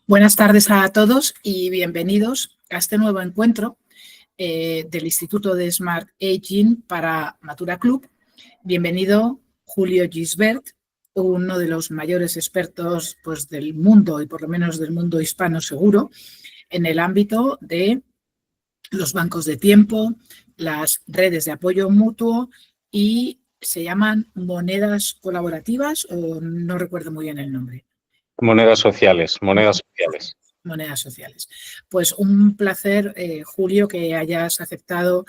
Buenas tardes a todos y bienvenidos a este nuevo encuentro del Instituto de Smart Aging para Natura Club. Bienvenido Julio Gisbert, uno de los mayores expertos del mundo y por lo menos del mundo hispano seguro en el ámbito de los bancos de tiempo, las redes de apoyo mutuo y se llaman monedas colaborativas o no recuerdo muy bien el nombre. Monedas sociales. Monedas sociales. Pues un placer, Julio, que hayas aceptado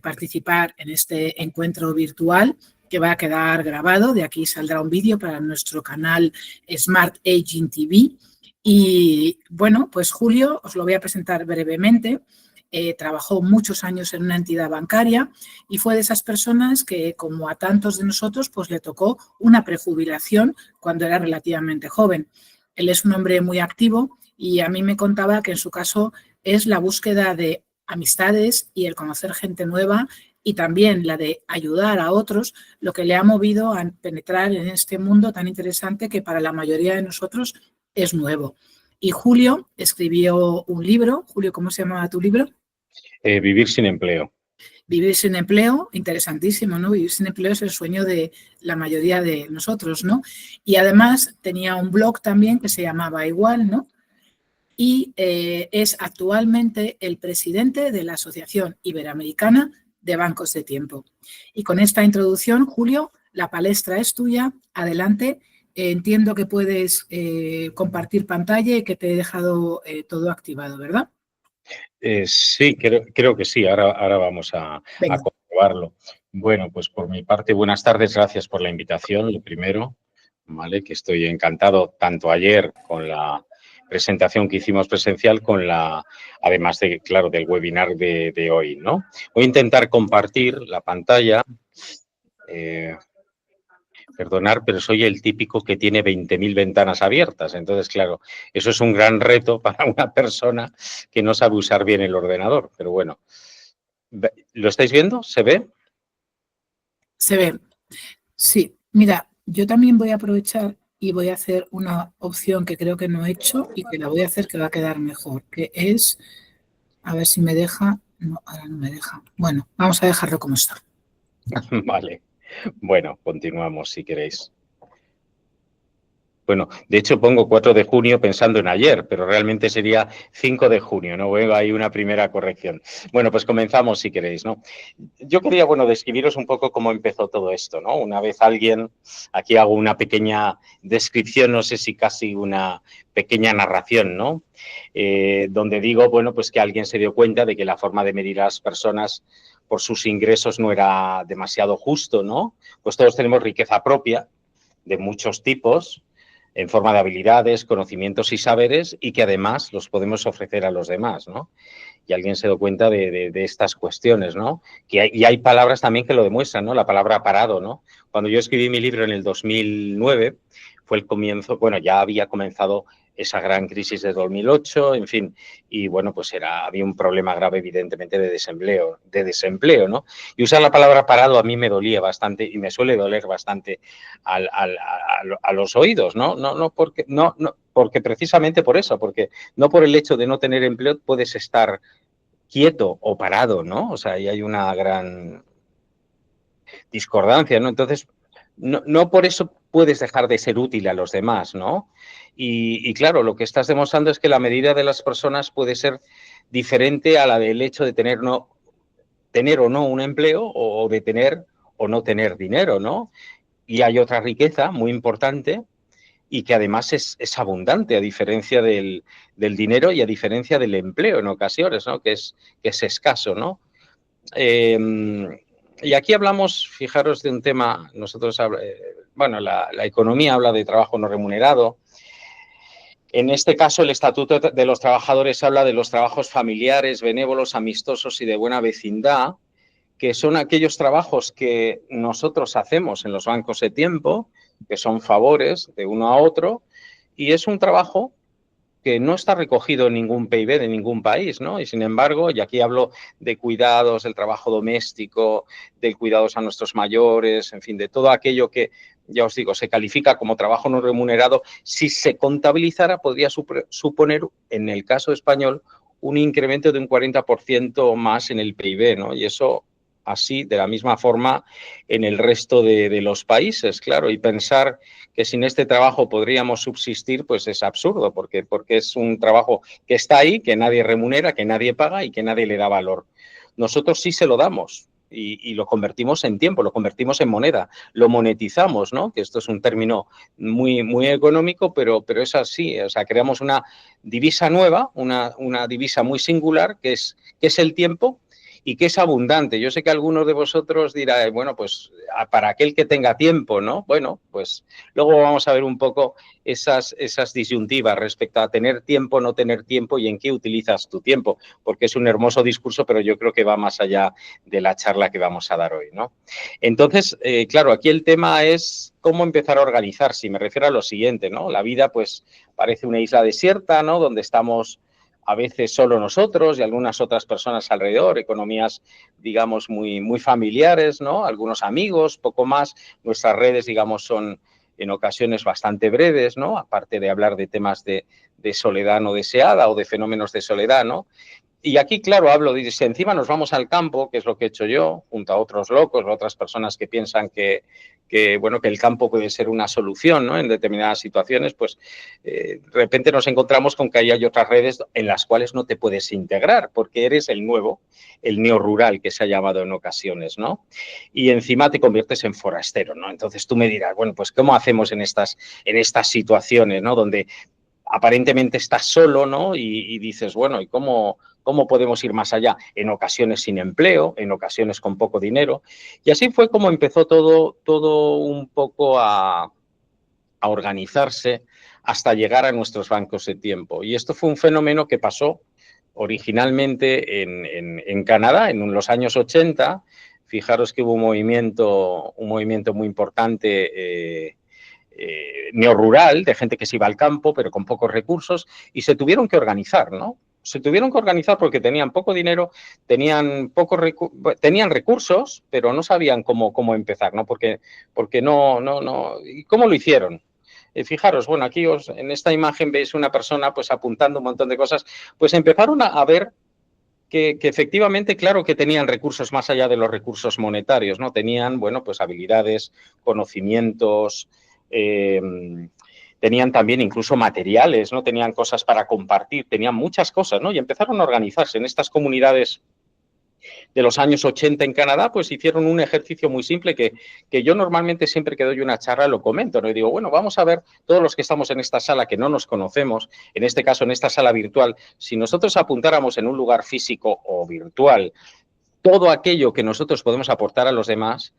participar en este encuentro virtual que va a quedar grabado. De aquí saldrá un vídeo para nuestro canal Smart Aging TV. Y bueno, pues Julio, os lo voy a presentar brevemente. Trabajó muchos años en una entidad bancaria y fue de esas personas que, como a tantos de nosotros, pues le tocó una prejubilación cuando era relativamente joven. Él es un hombre muy activo y a mí me contaba que en su caso es la búsqueda de amistades y el conocer gente nueva y también la de ayudar a otros lo que le ha movido a penetrar en este mundo tan interesante que para la mayoría de nosotros es nuevo. Y Julio escribió un libro. Julio, ¿cómo se llamaba tu libro? Vivir sin empleo. Vivir sin empleo, interesantísimo, ¿no? Vivir sin empleo es el sueño de la mayoría de nosotros, ¿no? Y además tenía un blog también que se llamaba igual, ¿no? Y es actualmente el presidente de la Asociación Iberoamericana de Bancos de Tiempo. Y con esta introducción, Julio, la palestra es tuya. Adelante. Entiendo que puedes compartir pantalla y que te he dejado todo activado, ¿verdad? Sí, creo que sí. Ahora vamos a comprobarlo. Bueno, pues por mi parte, buenas tardes. Gracias por la invitación, lo primero, ¿vale? Que estoy encantado tanto ayer con la presentación que hicimos presencial, además de, claro, del webinar de hoy, ¿no? Voy a intentar compartir la pantalla. Perdonar, pero soy el típico que tiene 20.000 ventanas abiertas. Entonces, claro, eso es un gran reto para una persona que no sabe usar bien el ordenador. Pero bueno, ¿lo estáis viendo? ¿Se ve? Se ve. Sí, mira, yo también voy a aprovechar y voy a hacer una opción que creo que no he hecho y que la voy a hacer que va a quedar mejor, que es, a ver si me deja. No, ahora no me deja. Bueno, vamos a dejarlo como está. Vale. Bueno, continuamos si queréis. Bueno, de hecho pongo 4 de junio pensando en ayer, pero realmente sería 5 de junio, ¿no? Veo ahí una primera corrección. Bueno, pues comenzamos si queréis, ¿no? Yo quería, bueno, describiros un poco cómo empezó todo esto, ¿no? Una vez aquí hago una pequeña descripción, no sé si casi una pequeña narración, ¿no? Donde digo, bueno, pues que alguien se dio cuenta de que la forma de medir a las personas por sus ingresos no era demasiado justo, ¿no? Pues todos tenemos riqueza propia de muchos tipos, en forma de habilidades, conocimientos y saberes, y que además los podemos ofrecer a los demás, ¿no? Y alguien se dio cuenta de estas cuestiones, ¿no? Y hay palabras también que lo demuestran, ¿no? La palabra parado, ¿no? Cuando yo escribí mi libro en el 2009, fue el comienzo, bueno, ya había comenzado esa gran crisis de 2008, en fin, y bueno, pues había un problema grave, evidentemente, de desempleo, ¿no? Y usar la palabra parado a mí me dolía bastante y me suele doler bastante a los oídos, ¿no? Porque precisamente por eso, porque no por el hecho de no tener empleo puedes estar quieto o parado, ¿no? O sea, ahí hay una gran discordancia, ¿no? Entonces, no por eso puedes dejar de ser útil a los demás, ¿no? Y claro, lo que estás demostrando es que la medida de las personas puede ser diferente a la del hecho de tener o no un empleo o de tener o no tener dinero, ¿no? Y hay otra riqueza muy importante y que además es abundante a diferencia del dinero y a diferencia del empleo en ocasiones, ¿no? Que es escaso, ¿no? Y aquí hablamos, fijaros, de un tema, bueno, la economía habla de trabajo no remunerado. En este caso, el Estatuto de los Trabajadores habla de los trabajos familiares, benévolos, amistosos y de buena vecindad, que son aquellos trabajos que nosotros hacemos en los bancos de tiempo, que son favores de uno a otro, y es un trabajo que no está recogido en ningún PIB de ningún país, ¿no? Y sin embargo, y aquí hablo de cuidados, del trabajo doméstico, del cuidados a nuestros mayores, en fin, de todo aquello que, ya os digo, se califica como trabajo no remunerado, si se contabilizara podría suponer, en el caso español, un incremento de un 40% más en el PIB, ¿no? Y eso así, de la misma forma, en el resto de los países, claro, y pensar que sin este trabajo podríamos subsistir, pues es absurdo, porque es un trabajo que está ahí, que nadie remunera, que nadie paga y que nadie le da valor. Nosotros sí se lo damos y lo convertimos en tiempo, lo convertimos en moneda, lo monetizamos, ¿no? Que esto es un término muy económico, pero es así, o sea, creamos una divisa nueva, una divisa muy singular, que es el tiempo, y que es abundante. Yo sé que algunos de vosotros dirán, bueno, pues para aquel que tenga tiempo, ¿no? Bueno, pues luego vamos a ver un poco esas disyuntivas respecto a tener tiempo, no tener tiempo y en qué utilizas tu tiempo, porque es un hermoso discurso, pero yo creo que va más allá de la charla que vamos a dar hoy, ¿no? Entonces, claro, aquí el tema es cómo empezar a organizarse, y me refiero a lo siguiente, ¿no? La vida, pues, parece una isla desierta, ¿no? Donde estamos a veces solo nosotros y algunas otras personas alrededor, economías, digamos, muy familiares, ¿no? Algunos amigos, poco más. Nuestras redes, digamos, son en ocasiones bastante breves, ¿no? Aparte de hablar de temas de soledad no deseada o de fenómenos de soledad, ¿no? Y aquí, claro, hablo de si encima nos vamos al campo, que es lo que he hecho yo, junto a otros locos, a otras personas que piensan que el campo puede ser una solución, ¿no? En determinadas situaciones, pues de repente nos encontramos con que hay otras redes en las cuales no te puedes integrar porque eres el nuevo, el neorrural que se ha llamado en ocasiones, ¿no? Y encima te conviertes en forastero, ¿no? Entonces tú me dirás, bueno, pues ¿cómo hacemos en estas situaciones, ¿no? Donde aparentemente estás solo, ¿no? Y dices, bueno, ¿y cómo podemos ir más allá? En ocasiones sin empleo, en ocasiones con poco dinero. Y así fue como empezó todo un poco a organizarse hasta llegar a nuestros bancos de tiempo. Y esto fue un fenómeno que pasó originalmente en Canadá, en los años 80. Fijaros que hubo un movimiento muy importante neorrural, de gente que se iba al campo, pero con pocos recursos, y se tuvieron que organizar, ¿no? Se tuvieron que organizar porque tenían poco dinero, tenían recursos, pero no sabían cómo empezar, ¿no? Porque no. ¿Y cómo lo hicieron? Fijaros, bueno, aquí en esta imagen veis una persona pues apuntando un montón de cosas, pues empezaron a ver que efectivamente, claro que tenían recursos más allá de los recursos monetarios, ¿no? Tenían, bueno, pues habilidades, conocimientos, tenían también incluso materiales, ¿no? Tenían cosas para compartir, tenían muchas cosas, ¿no? Y empezaron a organizarse en estas comunidades de los años 80 en Canadá, pues hicieron un ejercicio muy simple que yo normalmente siempre que doy una charla lo comento, ¿no? Y digo, bueno, vamos a ver todos los que estamos en esta sala que no nos conocemos, en este caso en esta sala virtual, si nosotros apuntáramos en un lugar físico o virtual todo aquello que nosotros podemos aportar a los demás.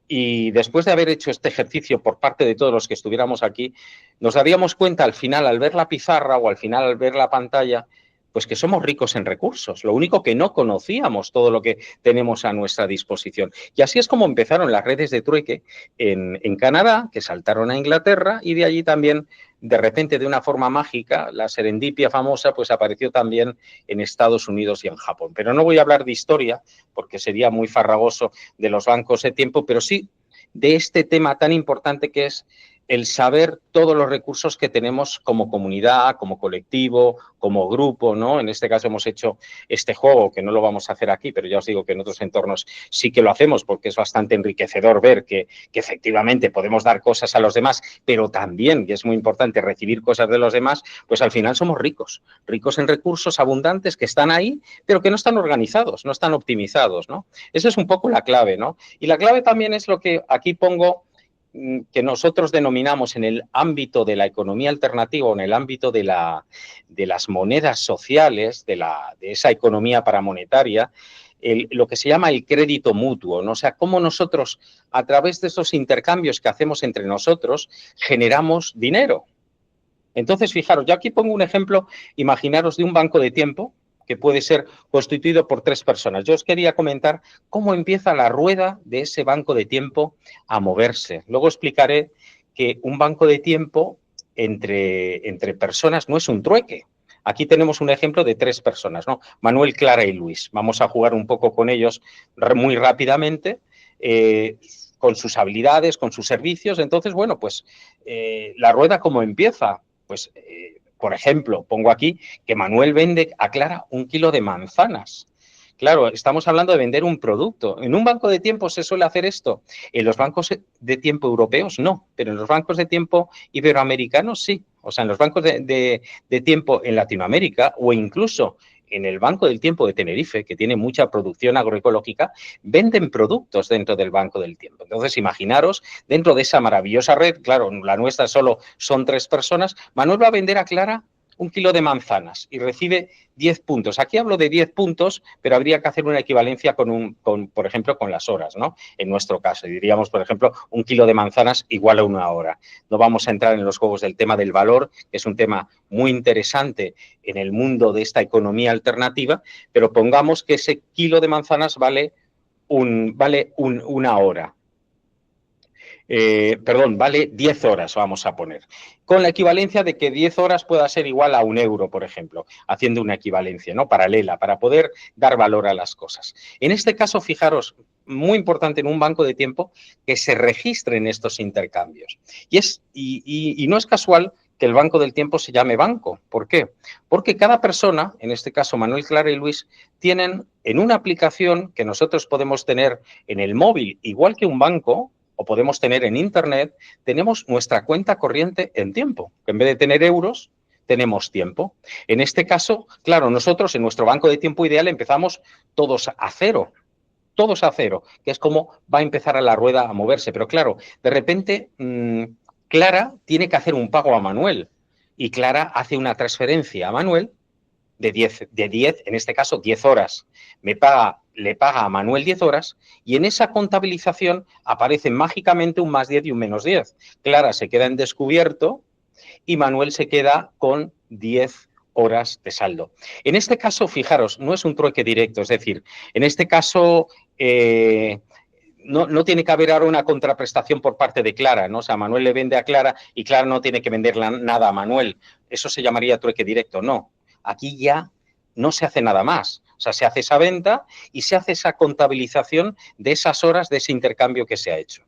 Y después de haber hecho este ejercicio por parte de todos los que estuviéramos aquí, nos daríamos cuenta al final, al ver la pizarra o al final al ver la pantalla, pues que somos ricos en recursos. Lo único que no conocíamos todo lo que tenemos a nuestra disposición. Y así es como empezaron las redes de trueque en Canadá, que saltaron a Inglaterra, y de allí también, de repente, de una forma mágica, la serendipia famosa, pues apareció también en Estados Unidos y en Japón. Pero no voy a hablar de historia, porque sería muy farragoso de los bancos de tiempo, pero sí de este tema tan importante que es el saber todos los recursos que tenemos como comunidad, como colectivo, como grupo, ¿no? En este caso hemos hecho este juego, que no lo vamos a hacer aquí, pero ya os digo que en otros entornos sí que lo hacemos porque es bastante enriquecedor ver que efectivamente podemos dar cosas a los demás, pero también, que es muy importante, recibir cosas de los demás, pues al final somos ricos en recursos abundantes que están ahí, pero que no están organizados, no están optimizados, ¿no? Esa es un poco la clave, ¿no? Y la clave también es lo que aquí pongo, que nosotros denominamos en el ámbito de la economía alternativa o en el ámbito de las monedas sociales, de esa economía paramonetaria, lo que se llama el crédito mutuo, ¿no? O sea, cómo nosotros, a través de esos intercambios que hacemos entre nosotros, generamos dinero. Entonces, fijaros, yo aquí pongo un ejemplo, imaginaros de un banco de tiempo, que puede ser constituido por 3 personas. Yo os quería comentar cómo empieza la rueda de ese banco de tiempo a moverse. Luego explicaré que un banco de tiempo entre personas no es un trueque, Aquí tenemos un ejemplo de 3 personas, ¿no? Manuel, Clara y Luis. Vamos a jugar un poco con ellos muy rápidamente, con sus habilidades, con sus servicios. Entonces, bueno, pues la rueda, ¿cómo empieza? Pues, por ejemplo, pongo aquí que Manuel vende a Clara 1 kilo de manzanas. Claro, estamos hablando de vender un producto. ¿En un banco de tiempo se suele hacer esto? En los bancos de tiempo europeos no, pero en los bancos de tiempo iberoamericanos sí. O sea, en los bancos de tiempo en Latinoamérica o incluso en el Banco del Tiempo de Tenerife, que tiene mucha producción agroecológica, venden productos dentro del Banco del Tiempo. Entonces, imaginaros, dentro de esa maravillosa red, claro, la nuestra solo son 3 personas, Manuel va a vender a Clara 1 kilo de manzanas y recibe 10 puntos. Aquí hablo de 10 puntos, pero habría que hacer una equivalencia por ejemplo, con las horas, ¿no? En nuestro caso, diríamos, por ejemplo, 1 kilo de manzanas igual a 1 hora. No vamos a entrar en los juegos del tema del valor, que es un tema muy interesante en el mundo de esta economía alternativa, pero pongamos que ese kilo de manzanas vale una hora. Vale 10 horas, vamos a poner. Con la equivalencia de que 10 horas pueda ser igual a 1 euro, por ejemplo, haciendo una equivalencia, ¿no? Paralela, para poder dar valor a las cosas. En este caso, fijaros, muy importante en un banco de tiempo que se registren estos intercambios. Y no es casual que el banco del tiempo se llame banco. ¿Por qué? Porque cada persona, en este caso Manuel, Clara y Luis, tienen en una aplicación que nosotros podemos tener en el móvil, igual que un banco, o podemos tener en Internet, tenemos nuestra cuenta corriente en tiempo. En vez de tener euros, tenemos tiempo. En este caso, claro, nosotros en nuestro banco de tiempo ideal empezamos todos a cero, que es como va a empezar a la rueda a moverse. Pero claro, de repente, Clara tiene que hacer un pago a Manuel y Clara hace una transferencia a Manuel de 10, en este caso 10 horas. Le paga a Manuel 10 horas y en esa contabilización aparecen mágicamente un más 10 y un menos 10. Clara se queda en descubierto y Manuel se queda con 10 horas de saldo. En este caso, fijaros, no es un trueque directo, es decir, en este caso no tiene que haber ahora una contraprestación por parte de Clara, ¿no? O sea, Manuel le vende a Clara y Clara no tiene que venderle nada a Manuel. Eso se llamaría trueque directo, no. Aquí ya no se hace nada más. O sea, se hace esa venta y se hace esa contabilización de esas horas de ese intercambio que se ha hecho.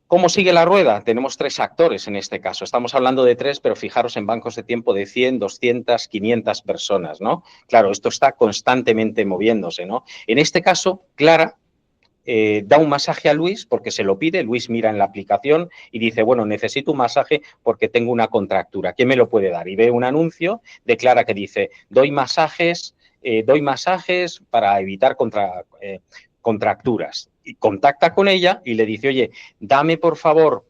¿Cómo sigue la rueda? Tenemos 3 actores en este caso. Estamos hablando de 3, pero fijaros en bancos de tiempo de 100, 200, 500 personas, ¿no? Claro, esto está constantemente moviéndose, ¿no? En este caso, Clara da un masaje a Luis porque se lo pide, Luis mira en la aplicación y dice, bueno, necesito un masaje porque tengo una contractura, ¿quién me lo puede dar? Y ve un anuncio de Clara que dice, doy masajes para evitar contracturas. Y contacta con ella y le dice, oye, dame por favor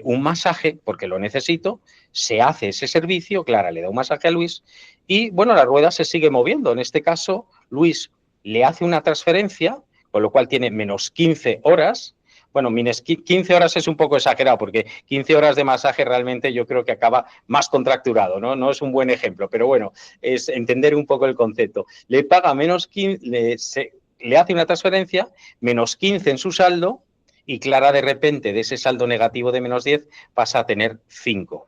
un masaje porque lo necesito, se hace ese servicio, Clara le da un masaje a Luis y, bueno, la rueda se sigue moviendo. En este caso, Luis le hace una transferencia, con lo cual tiene menos 15 horas. Bueno, menos 15 horas es un poco exagerado porque 15 horas de masaje realmente yo creo que acaba más contracturado, ¿no? No es un buen ejemplo, pero bueno, es entender un poco el concepto. Le paga menos 15, le hace una transferencia, menos 15 en su saldo y Clara de repente de ese saldo negativo de menos 10 pasa a tener 5.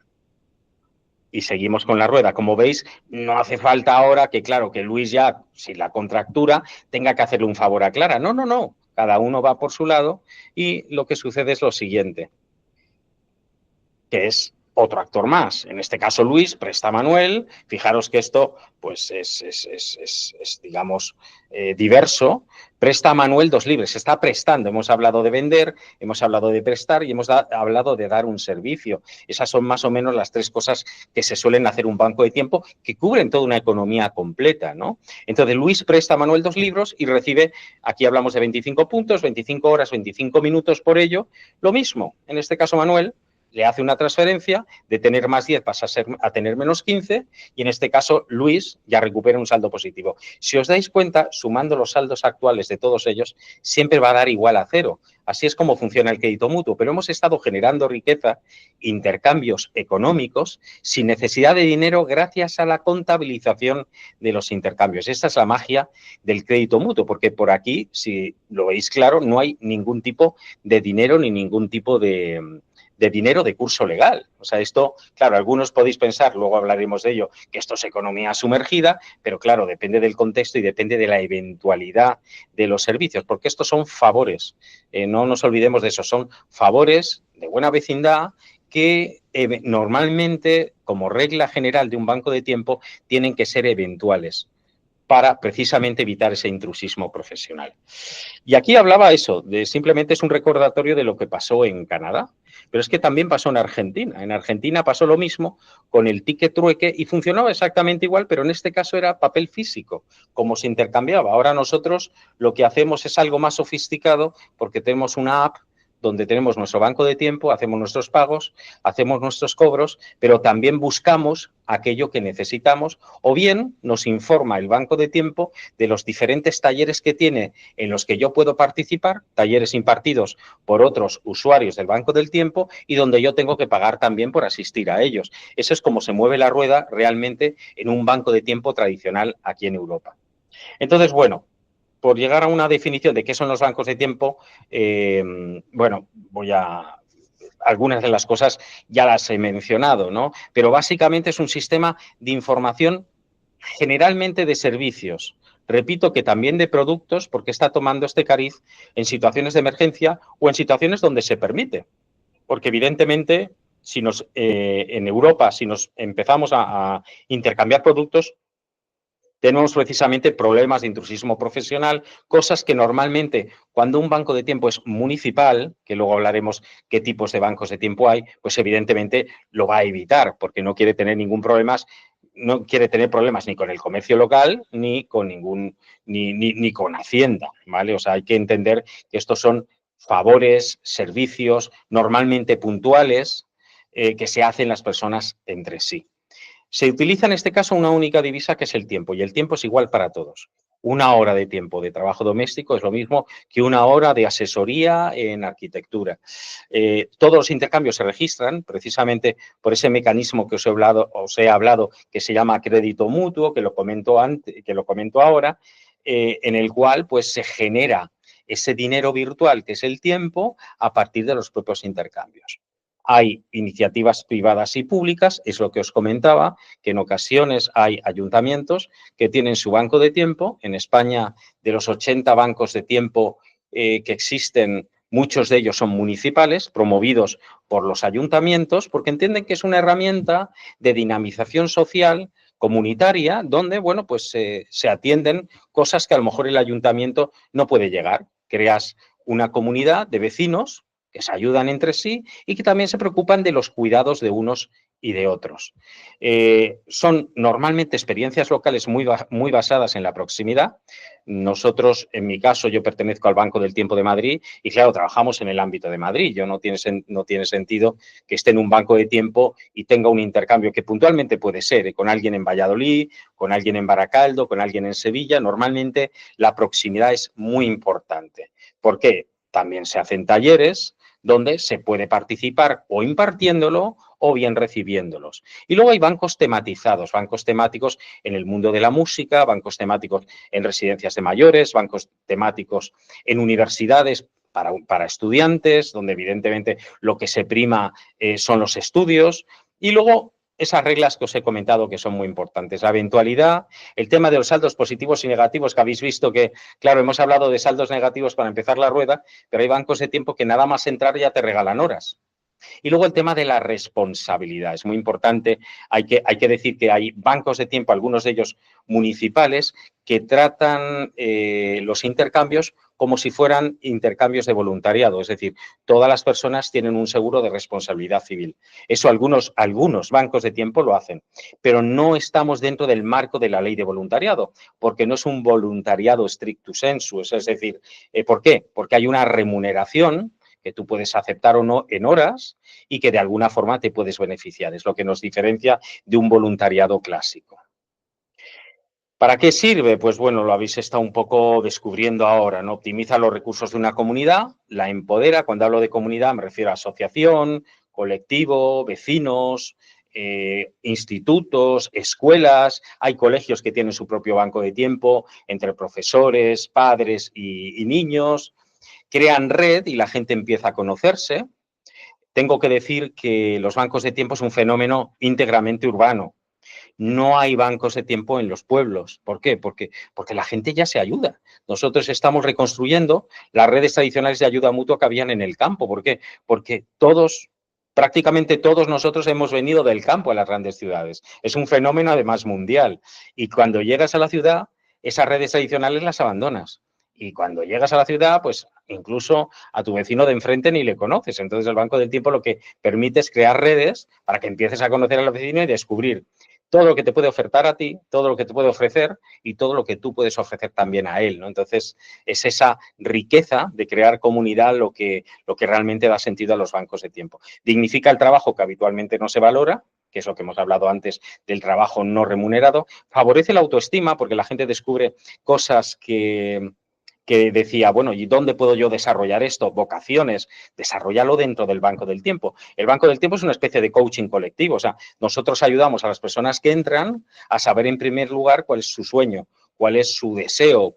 Y seguimos con la rueda. Como veis, no hace falta ahora que, claro, que Luis ya, si la contractura, tenga que hacerle un favor a Clara. No, no, no. Cada uno va por su lado y lo que sucede es lo siguiente, que es otro actor más. En este caso, Luis presta a Manuel. Fijaros que esto, pues, es digamos, diverso. Presta a Manuel 2 libres. Se está prestando. Hemos hablado de vender, hemos hablado de prestar y hemos hablado de dar un servicio. Esas son más o menos las 3 cosas que se suelen hacer un banco de tiempo que cubren toda una economía completa, ¿no? Entonces, Luis presta a Manuel 2 libros y recibe, aquí hablamos de 25 puntos, 25 horas, 25 minutos por ello. Lo mismo, en este caso, Manuel le hace una transferencia, de tener más 10 pasa a tener menos 15 y en este caso Luis ya recupera un saldo positivo. Si os dais cuenta, sumando los saldos actuales de todos ellos, siempre va a dar igual a 0. Así es como funciona el crédito mutuo, pero hemos estado generando riqueza, intercambios económicos, sin necesidad de dinero gracias a la contabilización de los intercambios. Esta es la magia del crédito mutuo, porque por aquí, si lo veis claro, no hay ningún tipo de dinero ni ningún tipo de de dinero de curso legal. O sea, esto, claro, algunos podéis pensar, luego hablaremos de ello, que esto es economía sumergida, pero claro, depende del contexto y depende de la eventualidad de los servicios, porque estos son favores, no nos olvidemos de eso, son favores de buena vecindad que normalmente, como regla general de un banco de tiempo, tienen que ser eventuales para precisamente evitar ese intrusismo profesional. Y aquí hablaba eso, de simplemente es un recordatorio de lo que pasó en Canadá, pero es que también pasó en Argentina. En Argentina pasó lo mismo con el ticket trueque y funcionaba exactamente igual, pero en este caso era papel físico, como se intercambiaba. Ahora nosotros lo que hacemos es algo más sofisticado porque tenemos una app donde tenemos nuestro banco de tiempo, hacemos nuestros pagos, hacemos nuestros cobros, pero también buscamos aquello que necesitamos o bien nos informa el banco de tiempo de los diferentes talleres que tiene en los que yo puedo participar, talleres impartidos por otros usuarios del banco del tiempo y donde yo tengo que pagar también por asistir a ellos. Eso es como se mueve la rueda realmente en un banco de tiempo tradicional aquí en Europa. Entonces, bueno, por llegar a una definición de qué son los bancos de tiempo, bueno, algunas de las cosas ya las he mencionado, ¿no? Pero básicamente es un sistema de información generalmente de servicios. Repito que también de productos, porque está tomando este cariz en situaciones de emergencia o en situaciones donde se permite. Porque evidentemente, si en Europa, si nos empezamos a intercambiar productos, tenemos precisamente problemas de intrusismo profesional, cosas que normalmente cuando un banco de tiempo es municipal, que luego hablaremos qué tipos de bancos de tiempo hay, pues evidentemente lo va a evitar porque no quiere tener ningún problema, no quiere tener problemas ni con el comercio local ni con ni con Hacienda, ¿vale? O sea, hay que entender que estos son favores, servicios normalmente puntuales que se hacen las personas entre sí. Se utiliza en este caso una única divisa que es el tiempo y el tiempo es igual para todos. Una hora de tiempo de trabajo doméstico es lo mismo que una hora de asesoría en arquitectura. Todos los intercambios se registran precisamente por ese mecanismo que os he hablado que se llama crédito mutuo, que lo comento ahora, en el cual pues se genera ese dinero virtual que es el tiempo a partir de los propios intercambios. Hay iniciativas privadas y públicas, es lo que os comentaba, que en ocasiones hay ayuntamientos que tienen su banco de tiempo. En España, de los 80 bancos de tiempo que existen, muchos de ellos son municipales, promovidos por los ayuntamientos, porque entienden que es una herramienta de dinamización social comunitaria, donde, bueno, pues se atienden cosas que a lo mejor el ayuntamiento no puede llegar. Creas una comunidad de vecinos que se ayudan entre sí y que también se preocupan de los cuidados de unos y de otros. Son normalmente experiencias locales muy basadas en la proximidad. Nosotros, en mi caso, yo pertenezco al Banco del Tiempo de Madrid y, claro, trabajamos en el ámbito de Madrid. No tiene sentido que esté en un banco de tiempo y tenga un intercambio que puntualmente puede ser con alguien en Valladolid, con alguien en Baracaldo, con alguien en Sevilla. Normalmente la proximidad es muy importante. ¿Por qué? También se hacen talleres donde se puede participar o impartiéndolo o bien recibiéndolos. Y luego hay bancos tematizados, bancos temáticos en el mundo de la música, bancos temáticos en residencias de mayores, bancos temáticos en universidades para estudiantes, donde evidentemente lo que se prima son los estudios. Y luego esas reglas que os he comentado que son muy importantes. La eventualidad, el tema de los saldos positivos y negativos, que habéis visto que, claro, hemos hablado de saldos negativos para empezar la rueda, pero hay bancos de tiempo que nada más entrar ya te regalan horas. Y luego el tema de la responsabilidad. Es muy importante. Hay que decir que hay bancos de tiempo, algunos de ellos municipales, que tratan los intercambios como si fueran intercambios de voluntariado. Es decir, todas las personas tienen un seguro de responsabilidad civil. Eso algunos bancos de tiempo lo hacen. Pero no estamos dentro del marco de la ley de voluntariado, porque no es un voluntariado stricto sensu. Es decir, ¿por qué? Porque hay una remuneración que tú puedes aceptar o no en horas y que de alguna forma te puedes beneficiar. Es lo que nos diferencia de un voluntariado clásico. ¿Para qué sirve? Pues bueno, lo habéis estado un poco descubriendo ahora, ¿no? Optimiza los recursos de una comunidad, la empodera. Cuando hablo de comunidad me refiero a asociación, colectivo, vecinos, institutos, escuelas. Hay colegios que tienen su propio banco de tiempo entre profesores, padres y niños. Crean red y la gente empieza a conocerse. tengo que decir que los bancos de tiempo es un fenómeno íntegramente urbano. No hay bancos de tiempo en los pueblos. ¿Por qué? Porque la gente ya se ayuda. Nosotros estamos reconstruyendo las redes tradicionales de ayuda mutua que habían en el campo. ¿Por qué? Porque prácticamente todos nosotros hemos venido del campo a las grandes ciudades. Es un fenómeno además mundial. Y cuando llegas a la ciudad, esas redes tradicionales las abandonas. Y cuando llegas a la ciudad, pues incluso a tu vecino de enfrente ni le conoces. Entonces el Banco del Tiempo lo que permite es crear redes para que empieces a conocer al vecino y descubrir todo lo que te puede ofertar a ti, todo lo que te puede ofrecer y todo lo que tú puedes ofrecer también a él, ¿no? Entonces, es esa riqueza de crear comunidad lo que realmente da sentido a los bancos de tiempo. Dignifica el trabajo que habitualmente no se valora, que es lo que hemos hablado antes del trabajo no remunerado, favorece la autoestima porque la gente descubre cosas que decía, bueno, ¿y dónde puedo yo desarrollar esto? Vocaciones, desarrollarlo dentro del Banco del Tiempo. El Banco del Tiempo es una especie de coaching colectivo, o sea, nosotros ayudamos a las personas que entran a saber en primer lugar cuál es su sueño, cuál es su deseo,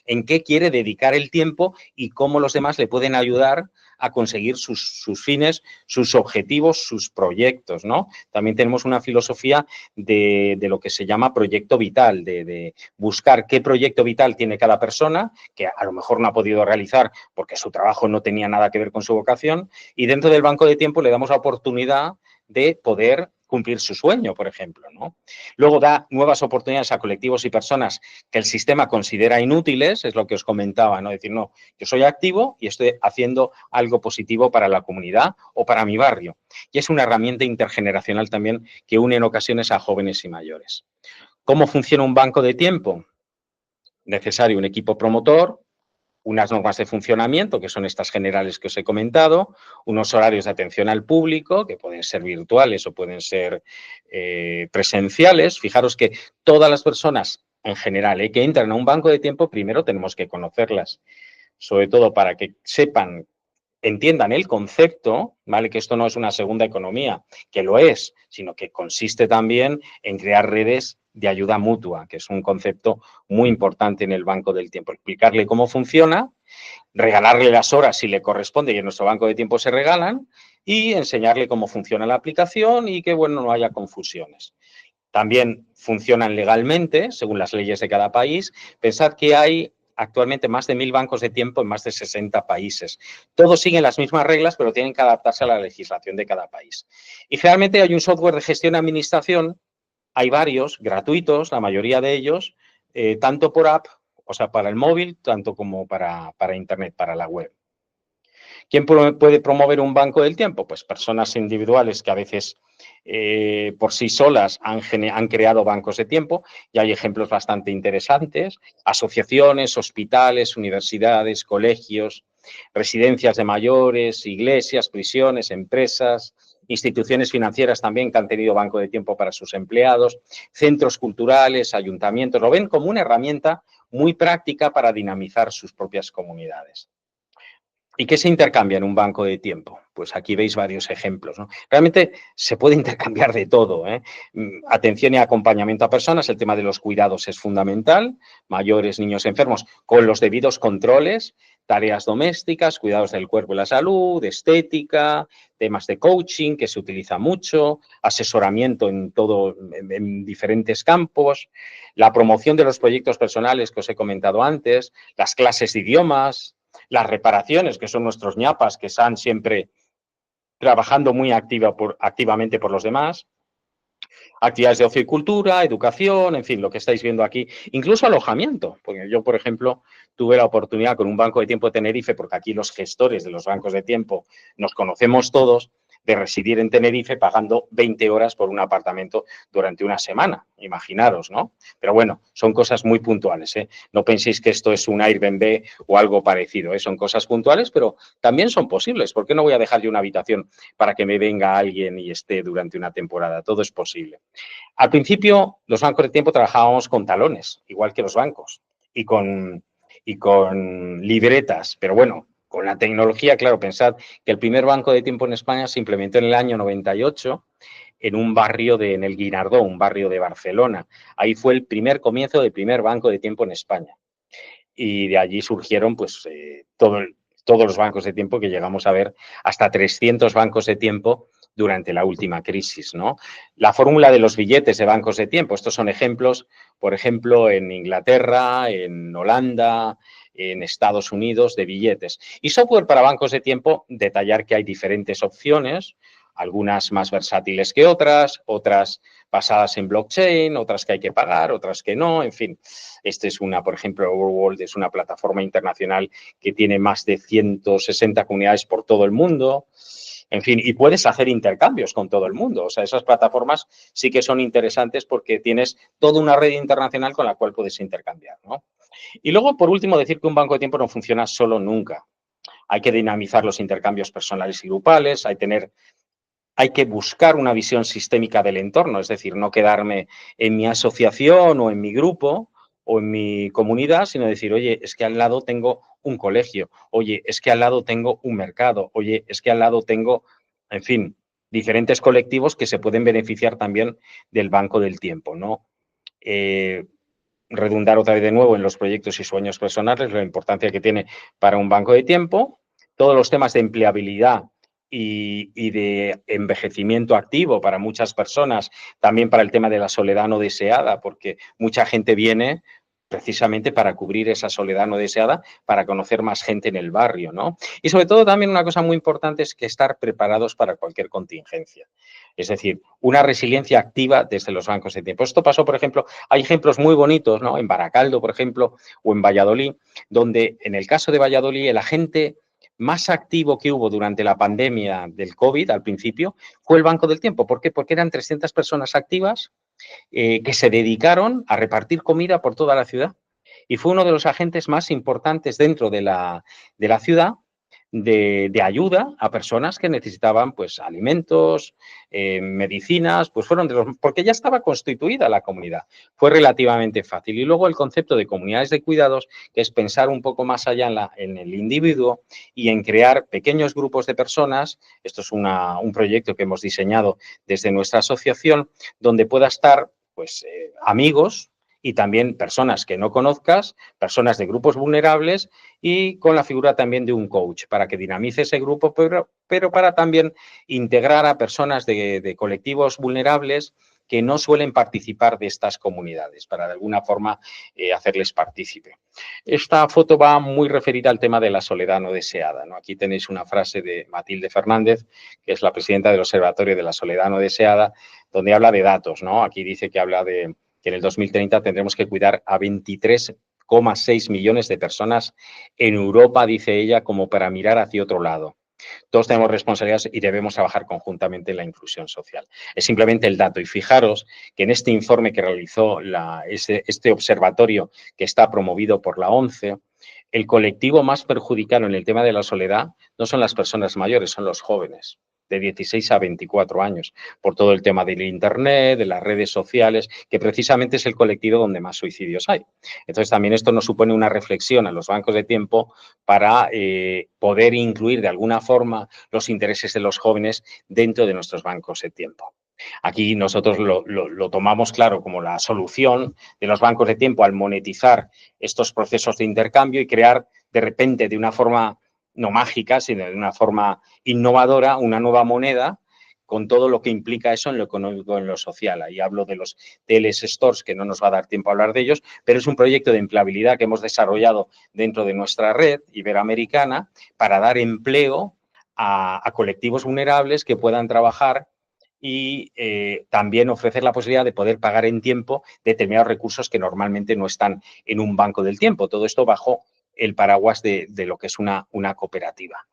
en qué quiere dedicar el tiempo y cómo los demás le pueden ayudar a conseguir sus fines, sus objetivos, sus proyectos, ¿no? También tenemos una filosofía de lo que se llama proyecto vital, de buscar qué proyecto vital tiene cada persona, que a lo mejor no ha podido realizar porque su trabajo no tenía nada que ver con su vocación, y dentro del banco de tiempo le damos la oportunidad de poder cumplir su sueño, por ejemplo, ¿no? Luego da nuevas oportunidades a colectivos y personas que el sistema considera inútiles, es lo que os comentaba, ¿no? Decir, no, yo soy activo y estoy haciendo algo positivo para la comunidad o para mi barrio. Y es una herramienta intergeneracional también que une en ocasiones a jóvenes y mayores. ¿Cómo funciona un banco de tiempo? Necesario un equipo promotor, unas normas de funcionamiento, que son estas generales que os he comentado, unos horarios de atención al público, que pueden ser virtuales o pueden ser presenciales. Fijaros que todas las personas en general que entran a un banco de tiempo, primero tenemos que conocerlas, sobre todo para que entiendan el concepto, ¿vale? Que esto no es una segunda economía, que lo es, sino que consiste también en crear redes de ayuda mutua, que es un concepto muy importante en el Banco del Tiempo. Explicarle cómo funciona, regalarle las horas si le corresponde y en nuestro Banco de Tiempo se regalan y enseñarle cómo funciona la aplicación y que, bueno, no haya confusiones. También funcionan legalmente, según las leyes de cada país. Pensad que hay actualmente más de 1000 bancos de tiempo en más de 60 países. Todos siguen las mismas reglas, pero tienen que adaptarse a la legislación de cada país. Y generalmente hay un software de gestión y administración, hay varios gratuitos, la mayoría de ellos, tanto por app, o sea, para el móvil, tanto como para Internet, para la web. ¿Quién puede promover un banco del tiempo? Pues personas individuales que a veces por sí solas han creado bancos de tiempo y hay ejemplos bastante interesantes. Asociaciones, hospitales, universidades, colegios, residencias de mayores, iglesias, prisiones, empresas, instituciones financieras también que han tenido banco de tiempo para sus empleados, centros culturales, ayuntamientos. Lo ven como una herramienta muy práctica para dinamizar sus propias comunidades. ¿Y qué se intercambia en un banco de tiempo? Pues aquí veis varios ejemplos, ¿no? Realmente se puede intercambiar de todo, ¿eh? Atención y acompañamiento a personas, el tema de los cuidados es fundamental, mayores, niños enfermos, con los debidos controles, tareas domésticas, cuidados del cuerpo y la salud, estética, temas de coaching que se utiliza mucho, asesoramiento en diferentes campos, la promoción de los proyectos personales que os he comentado antes, las clases de idiomas, las reparaciones, que son nuestros ñapas, que están siempre trabajando muy activamente por los demás, actividades de ocio y cultura, educación, en fin, lo que estáis viendo aquí, incluso alojamiento, porque yo, por ejemplo, tuve la oportunidad con un banco de tiempo de Tenerife, porque aquí los gestores de los bancos de tiempo nos conocemos todos, de residir en Tenerife pagando 20 horas por un apartamento durante una semana, imaginaros, ¿no? Pero bueno, son cosas muy puntuales, ¿eh? No penséis que esto es un Airbnb o algo parecido, ¿eh? Son cosas puntuales, pero también son posibles. ¿Por qué no voy a dejar yo una habitación para que me venga alguien y esté durante una temporada? Todo es posible. Al principio, los bancos de tiempo trabajábamos con talones, igual que los bancos, y con libretas, pero bueno, con la tecnología, claro, pensad que el primer banco de tiempo en España se implementó en el año 98 en un barrio en el Guinardó, un barrio de Barcelona. Ahí fue el primer comienzo del primer banco de tiempo en España. Y de allí surgieron pues todo todos los bancos de tiempo, que llegamos a ver hasta 300 bancos de tiempo durante la última crisis, ¿no? La fórmula de los billetes de bancos de tiempo, estos son ejemplos, por ejemplo, en Inglaterra, en Holanda, en Estados Unidos, de billetes. Y software para bancos de tiempo, detallar que hay diferentes opciones, algunas más versátiles que otras basadas en blockchain, otras que hay que pagar, otras que no, en fin. Esta es una, por ejemplo, Overworld es una plataforma internacional que tiene más de 160 comunidades por todo el mundo. En fin, y puedes hacer intercambios con todo el mundo. O sea, esas plataformas sí que son interesantes porque tienes toda una red internacional con la cual puedes intercambiar, ¿no? Y luego, por último, decir que un banco de tiempo no funciona solo nunca. Hay que dinamizar los intercambios personales y grupales, hay que buscar una visión sistémica del entorno, es decir, no quedarme en mi asociación o en mi grupo o en mi comunidad, sino decir, oye, es que al lado tengo un colegio, oye, es que al lado tengo un mercado, oye, es que al lado tengo, en fin, diferentes colectivos que se pueden beneficiar también del banco del tiempo, ¿no? Redundar otra vez de nuevo en los proyectos y sueños personales, la importancia que tiene para un banco de tiempo, todos los temas de empleabilidad y de envejecimiento activo para muchas personas, también para el tema de la soledad no deseada, porque mucha gente viene precisamente para cubrir esa soledad no deseada, para conocer más gente en el barrio, ¿no? Y sobre todo también una cosa muy importante es que estar preparados para cualquier contingencia. Es decir, una resiliencia activa desde los bancos de tiempo. Esto pasó, por ejemplo, hay ejemplos muy bonitos, ¿no? En Baracaldo, por ejemplo, o en Valladolid, donde en el caso de Valladolid el agente más activo que hubo durante la pandemia del COVID al principio fue el Banco del Tiempo. ¿Por qué? Porque eran 300 personas activas que se dedicaron a repartir comida por toda la ciudad. Y fue uno de los agentes más importantes dentro de la ciudad de ayuda a personas que necesitaban pues alimentos, medicinas, pues fueron de los, porque ya estaba constituida la comunidad. Fue relativamente fácil. Y luego el concepto de comunidades de cuidados, que es pensar un poco más allá en el individuo y en crear pequeños grupos de personas. Esto es un proyecto que hemos diseñado desde nuestra asociación, donde pueda estar pues amigos y también personas que no conozcas, personas de grupos vulnerables y con la figura también de un coach para que dinamice ese grupo, pero para también integrar a personas de colectivos vulnerables que no suelen participar de estas comunidades, para de alguna forma hacerles partícipe. Esta foto va muy referida al tema de la soledad no deseada, ¿no? Aquí tenéis una frase de Matilde Fernández, que es la presidenta del Observatorio de la Soledad No Deseada, donde habla de datos, ¿no? Aquí dice que habla de que en el 2030 tendremos que cuidar a 23,6 millones de personas en Europa, dice ella, como para mirar hacia otro lado. Todos tenemos responsabilidades y debemos trabajar conjuntamente en la inclusión social. Es simplemente el dato. Y fijaros que en este informe que realizó este observatorio que está promovido por la ONCE, el colectivo más perjudicado en el tema de la soledad no son las personas mayores, son los jóvenes de 16 a 24 años, por todo el tema del Internet, de las redes sociales, que precisamente es el colectivo donde más suicidios hay. Entonces, también esto nos supone una reflexión a los bancos de tiempo para poder incluir de alguna forma los intereses de los jóvenes dentro de nuestros bancos de tiempo. Aquí nosotros lo tomamos claro como la solución de los bancos de tiempo al monetizar estos procesos de intercambio y crear de repente de una forma no mágica, sino de una forma innovadora, una nueva moneda con todo lo que implica eso en lo económico, en lo social. Ahí hablo de los TLS Stores, que no nos va a dar tiempo a hablar de ellos, pero es un proyecto de empleabilidad que hemos desarrollado dentro de nuestra red iberoamericana para dar empleo a colectivos vulnerables que puedan trabajar y también ofrecer la posibilidad de poder pagar en tiempo determinados recursos que normalmente no están en un banco del tiempo. Todo esto bajo el paraguas de lo que es una cooperativa.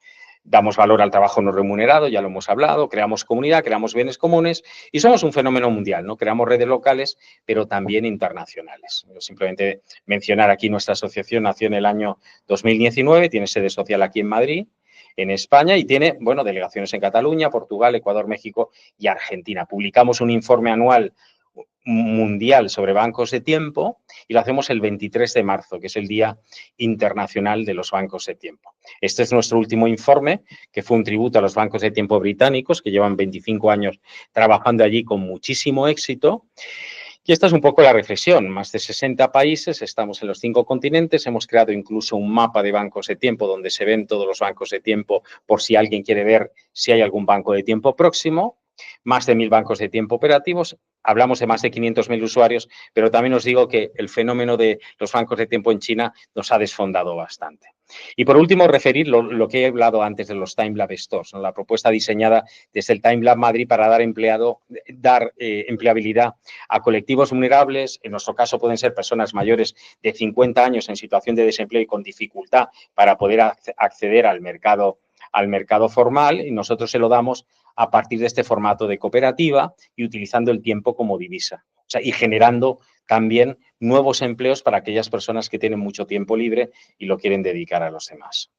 Damos valor al trabajo no remunerado, ya lo hemos hablado, creamos comunidad, creamos bienes comunes y somos un fenómeno mundial, ¿no? Creamos redes locales, pero también internacionales. Yo simplemente mencionar aquí nuestra asociación nació en el año 2019, tiene sede social aquí en Madrid, en España y tiene, bueno, delegaciones en Cataluña, Portugal, Ecuador, México y Argentina. Publicamos un informe anual mundial sobre bancos de tiempo y lo hacemos el 23 de marzo, que es el Día Internacional de los Bancos de Tiempo. Este es nuestro último informe, que fue un tributo a los bancos de tiempo británicos, que llevan 25 años trabajando allí con muchísimo éxito. Y esta es un poco la reflexión. Más de 60 países, estamos en los 5 continentes, hemos creado incluso un mapa de bancos de tiempo donde se ven todos los bancos de tiempo por si alguien quiere ver si hay algún banco de tiempo próximo. Más de 1000 bancos de tiempo operativos. Hablamos de más de 500.000 usuarios, pero también os digo que el fenómeno de los bancos de tiempo en China nos ha desfondado bastante. Y por último, referir lo que he hablado antes de los TimeLab Stores, ¿no? La propuesta diseñada desde el TimeLab Madrid para dar empleabilidad a colectivos vulnerables. En nuestro caso pueden ser personas mayores de 50 años en situación de desempleo y con dificultad para poder acceder al mercado formal, y nosotros se lo damos a partir de este formato de cooperativa y utilizando el tiempo como divisa. O sea, y generando también nuevos empleos para aquellas personas que tienen mucho tiempo libre y lo quieren dedicar a los demás.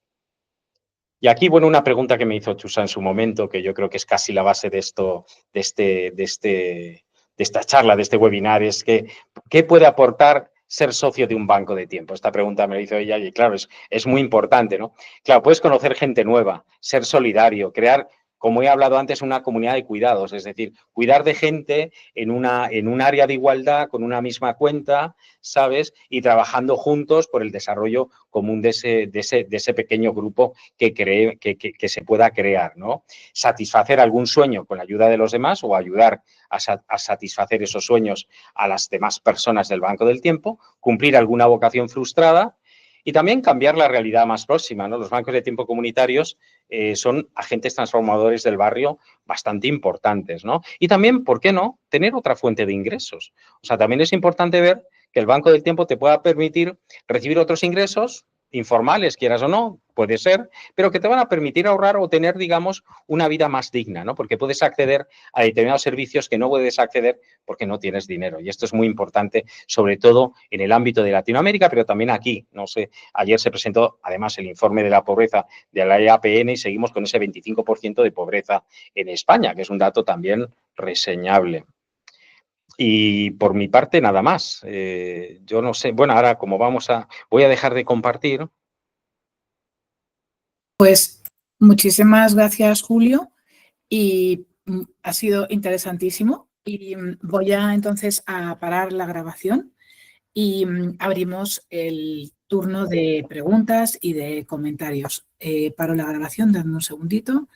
Y aquí, bueno, una pregunta que me hizo Chusa en su momento, que yo creo que es casi la base de esto, de esta charla, de este webinar, es que ¿qué puede aportar ser socio de un banco de tiempo? Esta pregunta me la hizo ella y claro, es muy importante, ¿no? Claro, puedes conocer gente nueva, ser solidario, crear, como he hablado antes, una comunidad de cuidados, es decir, cuidar de gente en un área de igualdad, con una misma cuenta, ¿sabes? Y trabajando juntos por el desarrollo común de ese pequeño grupo que se pueda crear, ¿no? Satisfacer algún sueño con la ayuda de los demás o ayudar a satisfacer esos sueños a las demás personas del banco del tiempo, cumplir alguna vocación frustrada y también cambiar la realidad más próxima, ¿no? Los bancos de tiempo comunitarios son agentes transformadores del barrio bastante importantes, ¿no? Y también, ¿por qué no?, tener otra fuente de ingresos. O sea, también es importante ver que el banco del tiempo te pueda permitir recibir otros ingresos informales, quieras o no, puede ser, pero que te van a permitir ahorrar o tener, digamos, una vida más digna, ¿no? Porque puedes acceder a determinados servicios que no puedes acceder porque no tienes dinero. Y esto es muy importante, sobre todo en el ámbito de Latinoamérica, pero también aquí. No sé, ayer se presentó, además, el informe de la pobreza de la EAPN y seguimos con ese 25% de pobreza en España, que es un dato también reseñable. Y por mi parte, nada más. Yo no sé, bueno, ahora como voy a dejar de compartir. Pues muchísimas gracias, Julio, y ha sido interesantísimo. Y voy entonces a parar la grabación y abrimos el turno de preguntas y de comentarios. Paro la grabación, dame un segundito.